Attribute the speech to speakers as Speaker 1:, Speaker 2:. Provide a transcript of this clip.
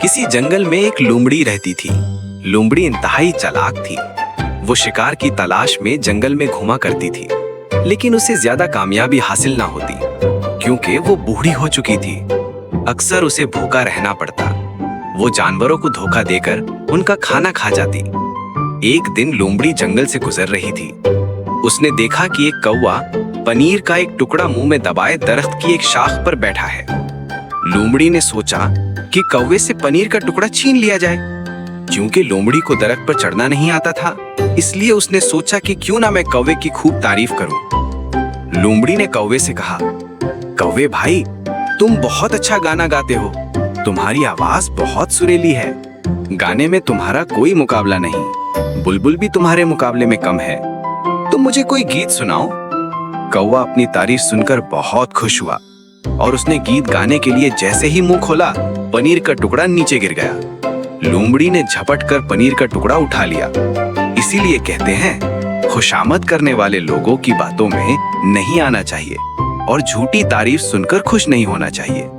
Speaker 1: किसी जंगल में एक लोमड़ी रहती थी। लोमड़ी इंतहाई चालाक थी। वो शिकार की तलाश में जंगल में घूमा करती थी, लेकिन उसे ज्यादा कामयाबी हासिल ना होती क्योंकि वो बूढ़ी हो चुकी थी। अक्सर उसे भूखा रहना पड़ता। वो जानवरों को धोखा देकर उनका खाना खा जाती। एक दिन लोमड़ी जंगल से गुजर रही थी। उसने देखा कि एक कौवा पनीर का एक टुकड़ा मुंह में दबाए दरख्त की एक शाख पर बैठा है। लोमड़ी ने सोचा कि कौवे से पनीर का टुकड़ा छीन लिया जाए। क्योंकि लोमड़ी को दरख्त पर चढ़ना नहीं आता था, इसलिए उसने सोचा कि क्यों ना मैं कौवे की खूब तारीफ करूं। लोमड़ी ने कौवे से कहा, कौवे भाई, तुम बहुत अच्छा गाना गाते हो। तुम्हारी आवाज बहुत सुरीली है। गाने में तुम्हारा कोई मुकाबला नहीं। बुलबुल भी तुम्हारे मुकाबले में कम है। तुम मुझे कोई गीत सुनाओ। कौवा अपनी तारीफ सुनकर बहुत खुश हुआ और उसने गीत गाने के लिए जैसे ही मुंह खोला, पनीर का टुकड़ा नीचे गिर गया। लोमड़ी ने झपट कर पनीर का टुकड़ा उठा लिया। इसीलिए कहते हैं, खुशामद करने वाले लोगों की बातों में नहीं आना चाहिए और झूठी तारीफ सुनकर खुश नहीं होना चाहिए।